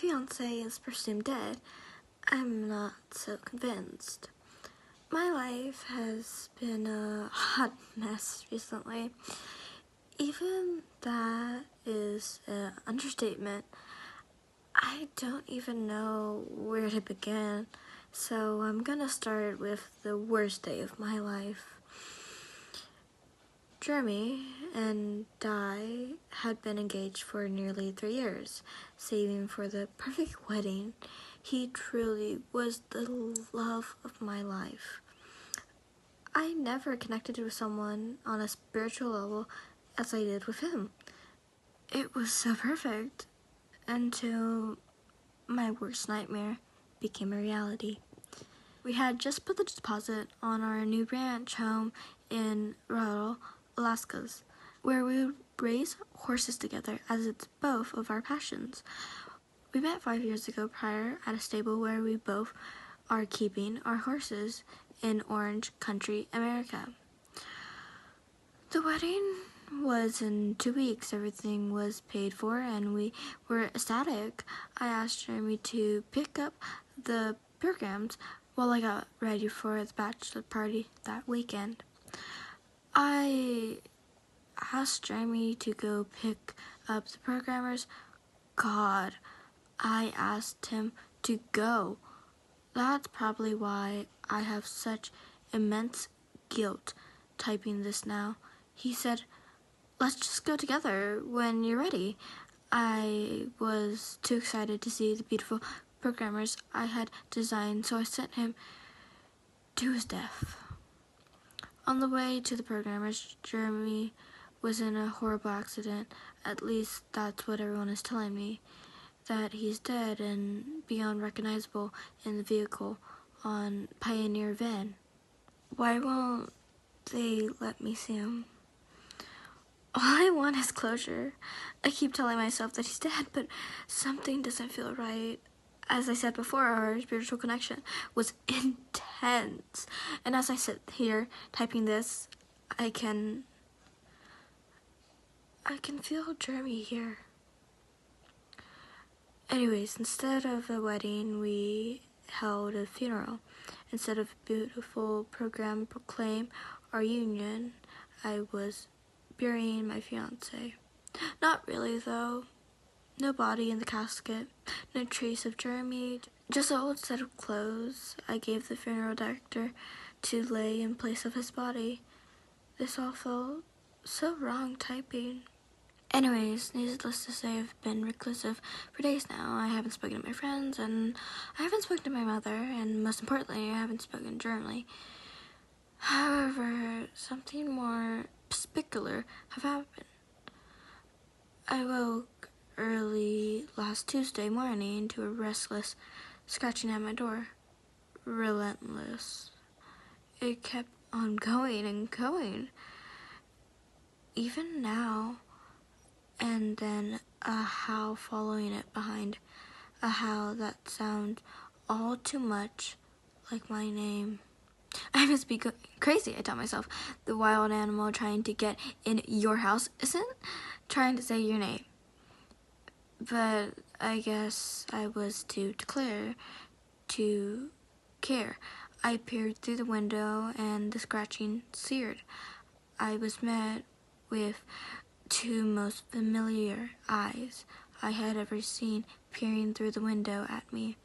fiancé is presumed dead, I'm not so convinced. My life has been a hot mess recently. Even that is an understatement. I don't even know where to begin, so I'm gonna start with the worst day of my life. Jeremy and I had been engaged for nearly 3 years, saving for the perfect wedding. He truly was the love of my life. I never connected with someone on a spiritual level as I did with him. It was so perfect until my worst nightmare became a reality. We had just put the deposit on our new ranch home in rural Alaska, where we would raise horses together, as it's both of our passions. We met 5 years ago prior at a stable where we both are keeping our horses in Orange Country, America. The wedding was in 2 weeks. Everything was paid for and we were ecstatic. I asked Jeremy to pick up the programs while I got ready for the bachelor party that weekend. I asked Jeremy to go pick up the programmers. God, I asked him to go. That's probably why I have such immense guilt typing this now. He said, "Let's just go together when you're ready." I was too excited to see the beautiful programmers I had designed, so I sent him to his death. On the way to the programmers, Jeremy was in a horrible accident. At least that's what everyone is telling me. That he's dead and beyond recognizable in the vehicle on Pioneer Van. Why won't they let me see him? All I want is closure. I keep telling myself that he's dead, but something doesn't feel right. As I said before, our spiritual connection was intense. And as I sit here typing this, I can feel Jeremy here. Anyways, instead of a wedding, we held a funeral. Instead of a beautiful program proclaim our union, I was burying my fiancé. Not really, though. No body in the casket, no trace of Jeremy, just an old set of clothes I gave the funeral director to lay in place of his body. This all felt so wrong typing. Anyways, needless to say, I've been reclusive for days now. I haven't spoken to my friends, and I haven't spoken to my mother, and most importantly, I haven't spoken Germany. However, something more spectacular have happened. I woke early last Tuesday morning to a restless scratching at my door. Relentless. It kept on going and going. Even now. And then a howl following it behind. A howl that sounds all too much like my name. I must be crazy, I tell myself. The wild animal trying to get in your house isn't trying to say your name. But I guess I was too declare to care. I peered through the window and the scratching seared. I was met with two most familiar eyes I had ever seen peering through the window at me.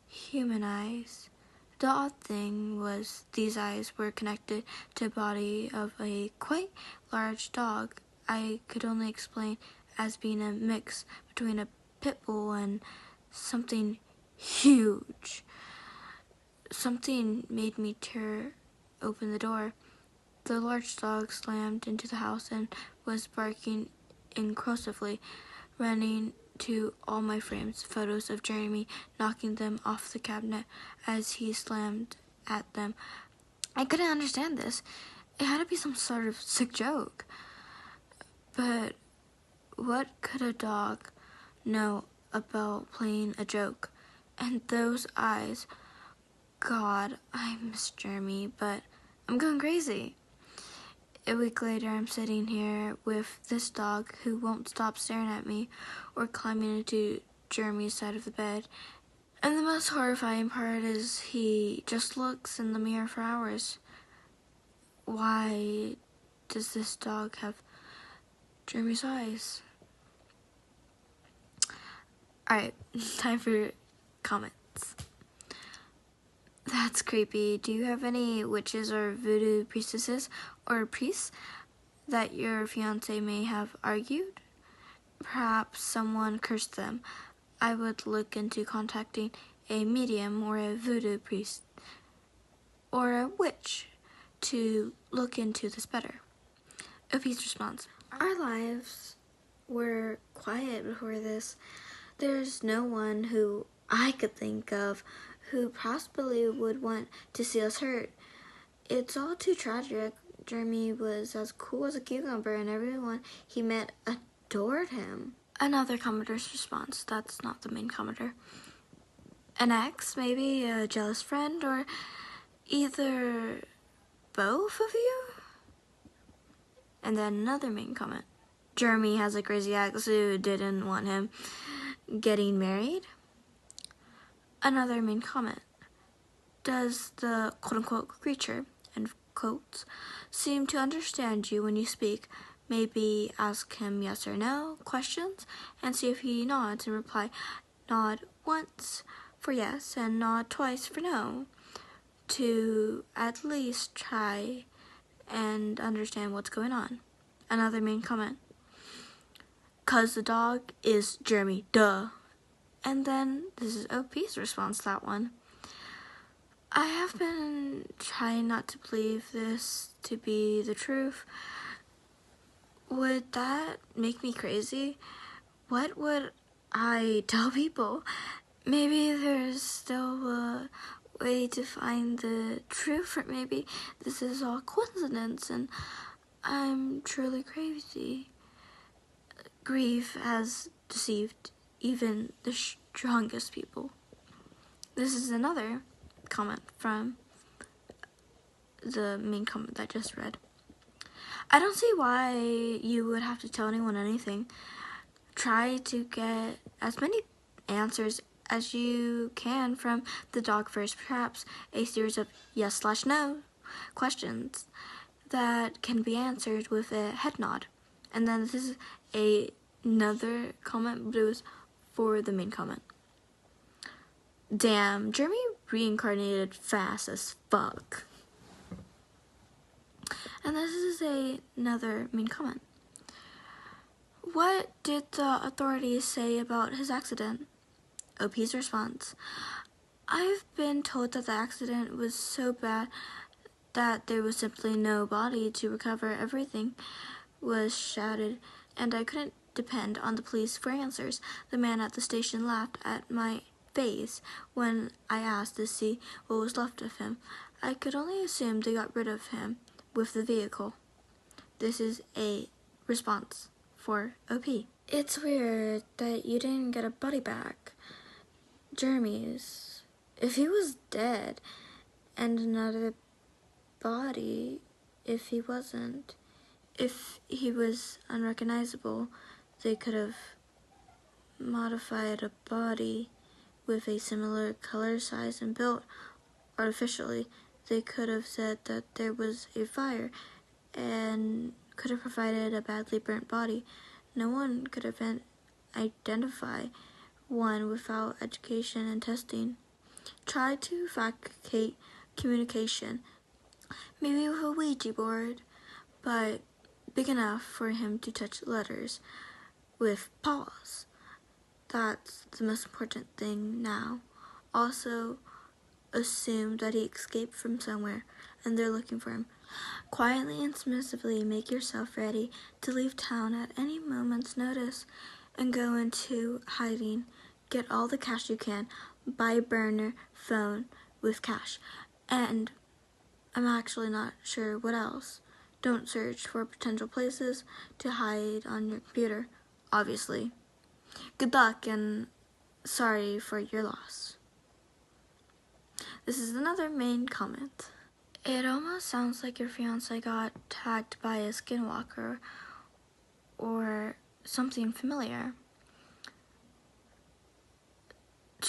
Human eyes. The odd thing was these eyes were connected to the body of a quite large dog I could only explain as being a mix between a pit bull and something huge. Something made me tear open the door. The large dog slammed into the house and was barking inquisitively, running to all my frames, photos of Jeremy, knocking them off the cabinet as he slammed at them. I couldn't understand this. It had to be some sort of sick joke. But what could a dog know about playing a joke? And those eyes. God, I miss Jeremy, but I'm going crazy. A week later, I'm sitting here with this dog who won't stop staring at me or climbing into Jeremy's side of the bed. And the most horrifying part is he just looks in the mirror for hours. Why does this dog have Jeremy's eyes? Alright, time for comments. That's creepy. Do you have any witches or voodoo priestesses or priests that your fiancé may have argued? Perhaps someone cursed them. I would look into contacting a medium or a voodoo priest or a witch to look into this better. Opie's response. Our lives were quiet before this. There's no one who I could think of who possibly would want to see us hurt. It's all too tragic. Jeremy was as cool as a cucumber and everyone he met adored him. Another commenter's response. That's not the main commenter. An ex, maybe a jealous friend, or either both of you? And then another main comment. Jeremy has a crazy ex who didn't want him getting married. Another main comment. Does the quote-unquote creature, end quotes, seem to understand you when you speak? Maybe ask him yes or no questions and see if he nods and reply. Nod once for yes and nod twice for no, to at least try and understand what's going on. Another main comment. 'Cause the dog is Jeremy, duh. And then this is OP's response to that one. I have been trying not to believe this to be the truth. Would that make me crazy? What would I tell people? Maybe there's still a way to find the truth, or maybe this is all coincidence and I'm truly crazy. Grief has deceived even the strongest people. This is another comment from the main comment that I just read. I don't see why you would have to tell anyone anything. Try to get as many answers as you can from the dog first, perhaps a series of yes/no questions that can be answered with a head nod. And then this is another comment, but it was for the main comment. Damn, Jeremy reincarnated fast as fuck. And this is another main comment. What did the authorities say about his accident? OP's response. I've been told that the accident was so bad that there was simply no body to recover. Everything was shattered, and I couldn't depend on the police for answers. The man at the station laughed at my face when I asked to see what was left of him. I could only assume they got rid of him with the vehicle. This is a response for OP. It's weird that you didn't get a body back. Jeremy's. If he was dead, and another body if he wasn't. If he was unrecognizable, they could have modified a body with a similar color, size, and build artificially. They could have said that there was a fire and could have provided a badly burnt body. No one could have identified one without education and testing. Try to fabricate communication, maybe with a Ouija board, but big enough for him to touch letters with paws. That's the most important thing now. Also, assume that he escaped from somewhere and they're looking for him. Quietly and submissively make yourself ready to leave town at any moment's notice and go into hiding. Get all the cash you can. Buy a burner phone with cash. And I'm actually not sure what else. Don't search for potential places to hide on your computer, obviously. Good luck and sorry for your loss. This is another main comment. It almost sounds like your fiancé got attacked by a skinwalker or something familiar.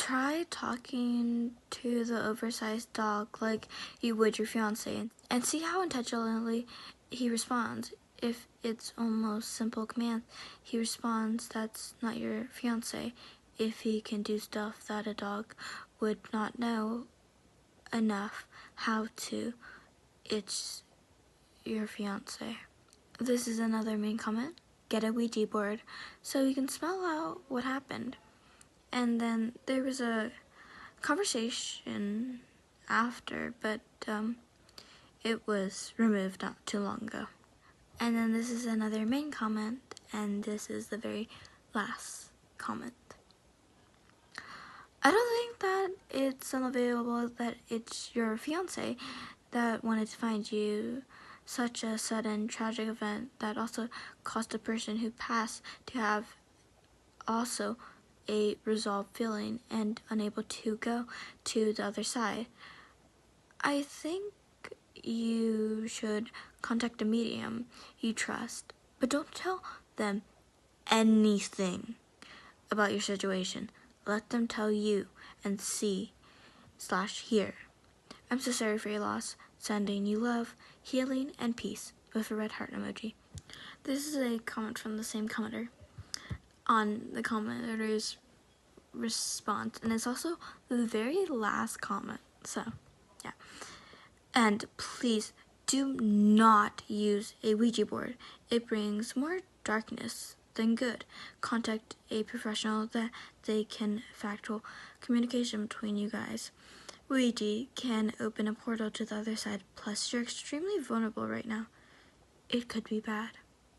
Try talking to the oversized dog like you would your fiancé and see how intentionally he responds. If it's almost simple command, he responds that's not your fiancé. If he can do stuff that a dog would not know enough how to, it's your fiancé. This is another main comment. Get a Ouija board so you can spell out what happened. And then there was a conversation after, but it was removed not too long ago. And then this is another main comment, and this is the very last comment. I don't think that it's unavailable that it's your fiance that wanted to find you. Such a sudden tragic event that also caused the person who passed to have also a resolved feeling and unable to go to the other side. I think you should contact a medium you trust, but don't tell them anything about your situation. Let them tell you and see/hear. I'm so sorry for your loss. Sending you love, healing, and peace with a red heart emoji. This is a comment from the same commenter on the commenter's response, and it's also the very last comment. So, yeah. And please do not use a Ouija board. It brings more darkness than good. Contact a professional that they can factual communication between you guys. Ouija can open a portal to the other side, plus you're extremely vulnerable right now. It could be bad.